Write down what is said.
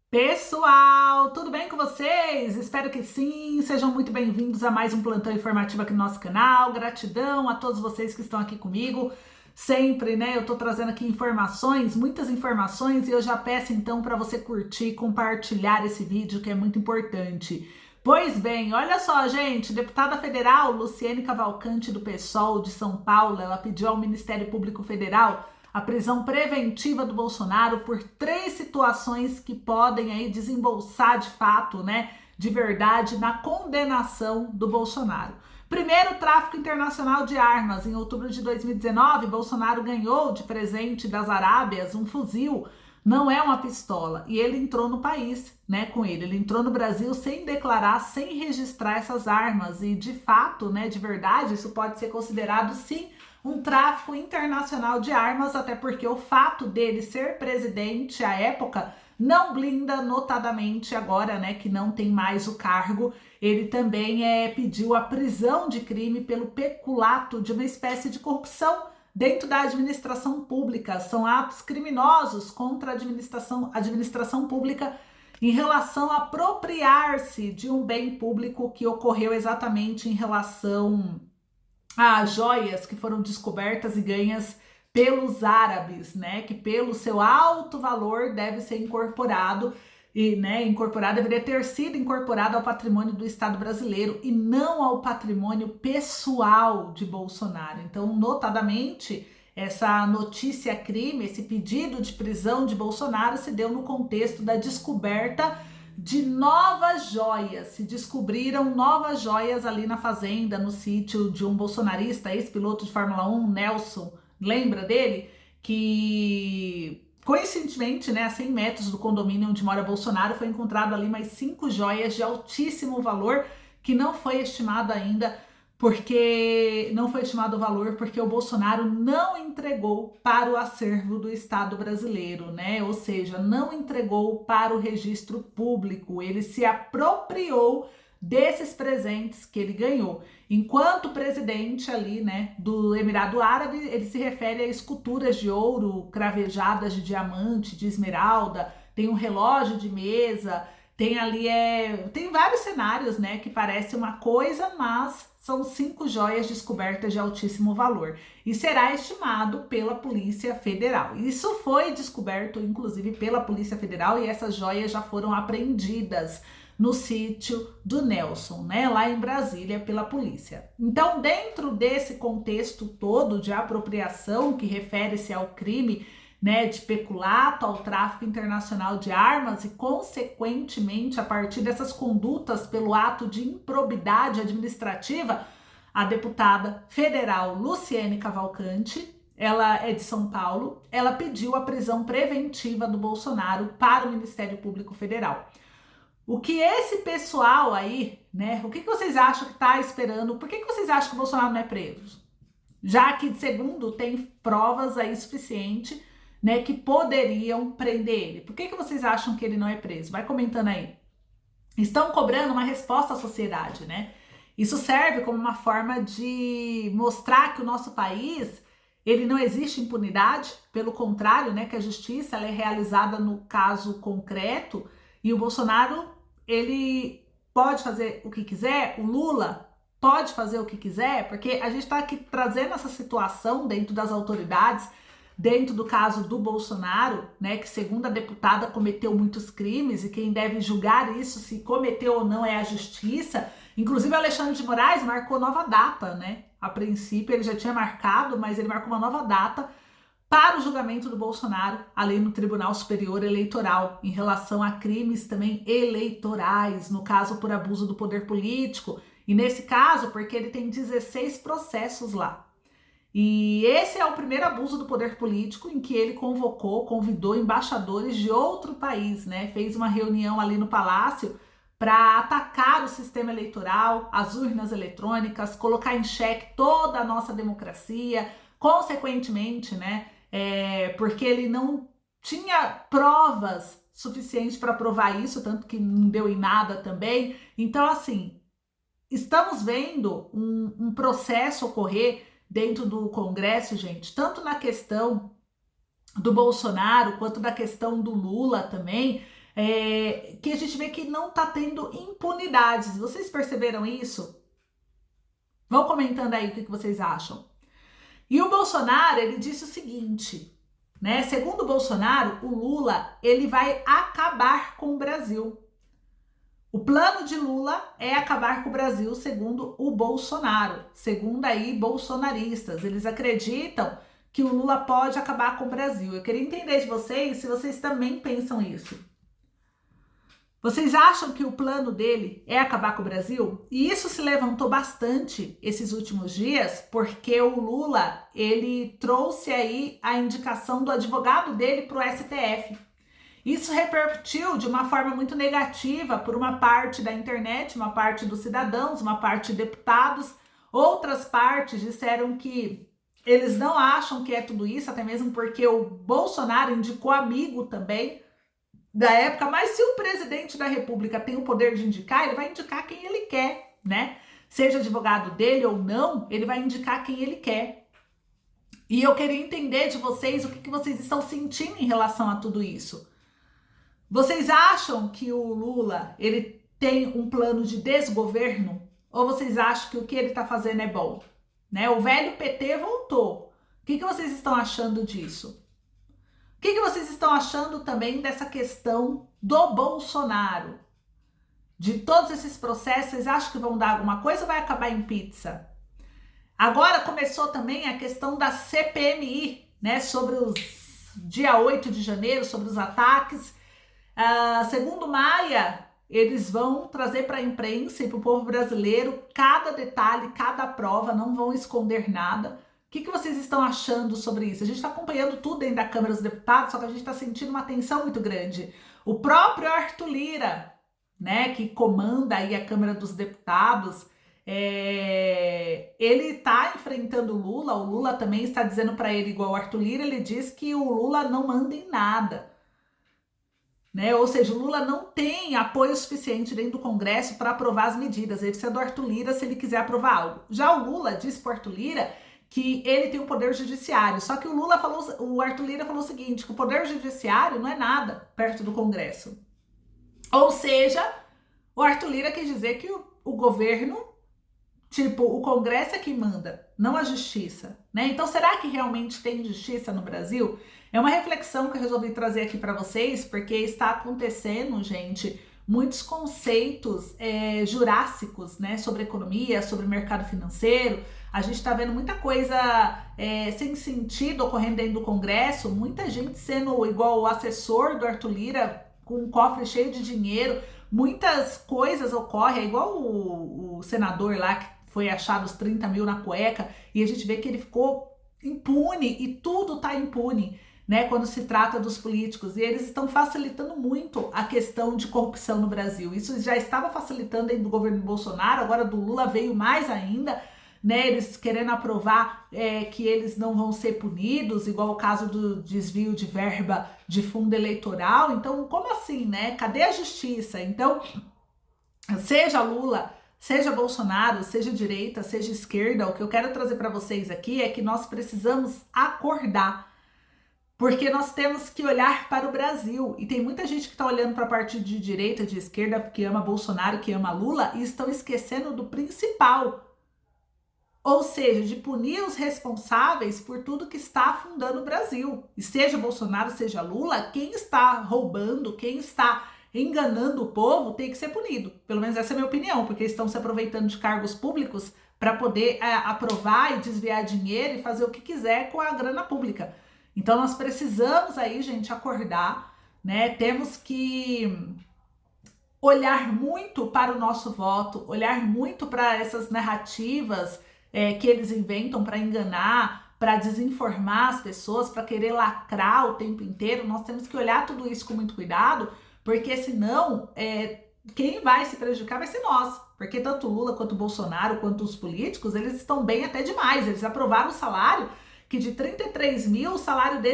Pessoal, tudo bem com vocês? Espero que sim. Sejam muito bem-vindos a mais um plantão informativo aqui no nosso canal. Gratidão a todos vocês que estão aqui comigo. Sempre, né? Eu tô trazendo aqui informações, muitas informações, e eu já peço então para você curtir, compartilhar esse vídeo que é muito importante. Pois bem, olha só, gente, deputada federal Luciene Cavalcante do PSOL de São Paulo, ela pediu ao Ministério Público Federal a prisão preventiva do Bolsonaro por 3 situações que podem aí desembolsar de fato, né, de verdade, na condenação do Bolsonaro. Primeiro, tráfico internacional de armas. Em outubro de 2019, Bolsonaro ganhou de presente das Arábias um fuzil, não é uma pistola, e ele entrou no país, né, com ele. Ele entrou no Brasil sem declarar, sem registrar essas armas, e de fato, né, de verdade, isso pode ser considerado sim um tráfico internacional de armas, até porque o fato dele ser presidente à época não blinda, notadamente agora, né, que não tem mais o cargo. Ele também pediu a prisão de crime pelo peculato de uma espécie de corrupção dentro da administração pública. São atos criminosos contra a administração pública em relação a apropriar-se de um bem público que ocorreu exatamente em relação joias que foram descobertas e ganhas pelos árabes, né? Que pelo seu alto valor deve ser incorporado e, né, deveria ter sido incorporado ao patrimônio do Estado brasileiro e não ao patrimônio pessoal de Bolsonaro. Então, notadamente, essa notícia crime, esse pedido de prisão de Bolsonaro se deu no contexto da descoberta de novas joias. Se descobriram novas joias ali na fazenda, no sítio de um bolsonarista, ex-piloto de Fórmula 1, Nelson, lembra dele? Que coincidentemente, né, a 100 metros do condomínio onde mora Bolsonaro, foi encontrado ali mais 5 joias de altíssimo valor, que não foi estimado ainda, porque não foi estimado o valor porque o Bolsonaro não entregou para o acervo do Estado brasileiro, né? Ou seja, não entregou para o registro público. Ele se apropriou desses presentes que ele ganhou. Enquanto presidente ali, né, do Emirado Árabe, ele se refere a esculturas de ouro, cravejadas de diamante, de esmeralda, tem um relógio de mesa, tem ali tem vários cenários, né, que parece uma coisa, mas são 5 joias descobertas de altíssimo valor e será estimado pela Polícia Federal. Isso foi descoberto, inclusive, pela Polícia Federal, e essas joias já foram apreendidas no sítio do Nelson, né, lá em Brasília, pela polícia. Então, dentro desse contexto todo de apropriação, que refere-se ao crime, né, de peculato, ao tráfico internacional de armas e, consequentemente, a partir dessas condutas pelo ato de improbidade administrativa, a deputada federal Luciene Cavalcante, ela é de São Paulo, ela pediu a prisão preventiva do Bolsonaro para o Ministério Público Federal. O que esse pessoal aí, né, o que vocês acham que está esperando? Por que vocês acham que o Bolsonaro não é preso? Já que, segundo, tem provas aí suficiente, né, que poderiam prender ele. Por que vocês acham que ele não é preso? Vai comentando aí. Estão cobrando uma resposta à sociedade, né? Isso serve como uma forma de mostrar que o nosso país, ele não existe impunidade, pelo contrário, né, que a justiça ela é realizada no caso concreto, e o Bolsonaro, ele pode fazer o que quiser, o Lula pode fazer o que quiser, porque a gente está aqui trazendo essa situação dentro das autoridades, dentro do caso do Bolsonaro, né, que segundo a deputada cometeu muitos crimes e quem deve julgar isso, se cometeu ou não, é a justiça. Inclusive o Alexandre de Moraes marcou nova data, né? A princípio ele já tinha marcado, mas ele marcou uma nova data para o julgamento do Bolsonaro ali no Tribunal Superior Eleitoral, em relação a crimes também eleitorais, no caso por abuso do poder político, e nesse caso porque ele tem 16 processos lá. E esse é o primeiro abuso do poder político em que ele convidou embaixadores de outro país, né? Fez uma reunião ali no Palácio para atacar o sistema eleitoral, as urnas eletrônicas, colocar em xeque toda a nossa democracia, consequentemente, né? Porque ele não tinha provas suficientes para provar isso, tanto que não deu em nada também. Então, assim, estamos vendo um processo ocorrer dentro do Congresso, gente, tanto na questão do Bolsonaro quanto da questão do Lula também, que a gente vê que não está tendo impunidades. Vocês perceberam isso? Vão comentando aí o que vocês acham. E o Bolsonaro, ele disse o seguinte, né? Segundo o Bolsonaro, o Lula, ele vai acabar com o Brasil. O plano de Lula é acabar com o Brasil, segundo o Bolsonaro. Segundo aí bolsonaristas, eles acreditam que o Lula pode acabar com o Brasil. Eu queria entender de vocês se vocês também pensam isso. Vocês acham que o plano dele é acabar com o Brasil? E isso se levantou bastante esses últimos dias, porque o Lula, ele trouxe aí a indicação do advogado dele para o STF. Isso repercutiu de uma forma muito negativa por uma parte da internet, uma parte dos cidadãos, uma parte de deputados. Outras partes disseram que eles não acham que é tudo isso, até mesmo porque o Bolsonaro indicou amigo também da época, mas se o presidente da República tem o poder de indicar, ele vai indicar quem ele quer, né? Seja advogado dele ou não, ele vai indicar quem ele quer. E eu queria entender de vocês o que vocês estão sentindo em relação a tudo isso. Vocês acham que o Lula, ele tem um plano de desgoverno? Ou vocês acham que o que ele está fazendo é bom? Né? O velho PT voltou. O que vocês estão achando disso? O que vocês estão achando também dessa questão do Bolsonaro? De todos esses processos, vocês acham que vão dar alguma coisa ou vai acabar em pizza? Agora começou também a questão da CPMI, né? Sobre os dia 8 de janeiro, sobre os ataques. Segundo Maia, eles vão trazer para a imprensa e para o povo brasileiro cada detalhe, cada prova, não vão esconder nada. O que vocês estão achando sobre isso? A gente está acompanhando tudo dentro da Câmara dos Deputados, só que a gente está sentindo uma tensão muito grande. O próprio Arthur Lira, né, que comanda aí a Câmara dos Deputados, ele está enfrentando o Lula também está dizendo para ele, igual o Arthur Lira, ele diz que o Lula não manda em nada. Né? Ou seja, o Lula não tem apoio suficiente dentro do Congresso para aprovar as medidas. Ele precisa do Arthur Lira se ele quiser aprovar algo. Já o Lula disse para o Arthur Lira que ele tem um poder judiciário. Só que o Arthur Lira falou o seguinte, que o poder judiciário não é nada perto do Congresso. Ou seja, o Arthur Lira quis dizer que o governo, tipo, o Congresso é que manda, não a justiça, né? Então, será que realmente tem justiça no Brasil? É uma reflexão que eu resolvi trazer aqui para vocês, porque está acontecendo, gente, muitos conceitos jurássicos, né? Sobre economia, sobre mercado financeiro. A gente está vendo muita coisa sem sentido ocorrendo dentro do Congresso, muita gente sendo igual o assessor do Arthur Lira, com um cofre cheio de dinheiro. Muitas coisas ocorrem, igual o senador lá que foi achado os 30 mil na cueca, e a gente vê que ele ficou impune, e tudo tá impune, né, quando se trata dos políticos, e eles estão facilitando muito a questão de corrupção no Brasil. Isso já estava facilitando dentro do governo Bolsonaro, agora do Lula veio mais ainda, né, eles querendo aprovar que eles não vão ser punidos, igual o caso do desvio de verba de fundo eleitoral. Então, como assim, né? Cadê a justiça? Então, seja Lula, seja Bolsonaro, seja direita, seja esquerda, o que eu quero trazer para vocês aqui é que nós precisamos acordar, porque nós temos que olhar para o Brasil. E tem muita gente que está olhando para a parte de direita, de esquerda, que ama Bolsonaro, que ama Lula, e estão esquecendo do principal. Ou seja, de punir os responsáveis por tudo que está afundando o Brasil. E seja Bolsonaro, seja Lula, quem está roubando, quem está enganando o povo tem que ser punido. Pelo menos essa é a minha opinião, porque eles estão se aproveitando de cargos públicos para poder aprovar e desviar dinheiro e fazer o que quiser com a grana pública. Então nós precisamos aí, gente, acordar, né? Temos que olhar muito para o nosso voto, olhar muito para essas narrativas que eles inventam para enganar, para desinformar as pessoas, para querer lacrar o tempo inteiro. Nós temos que olhar tudo isso com muito cuidado, porque senão quem vai se prejudicar vai ser nós. Porque tanto Lula quanto Bolsonaro, quanto os políticos, eles estão bem até demais. Eles aprovaram o salário que de 33 mil, o salário deles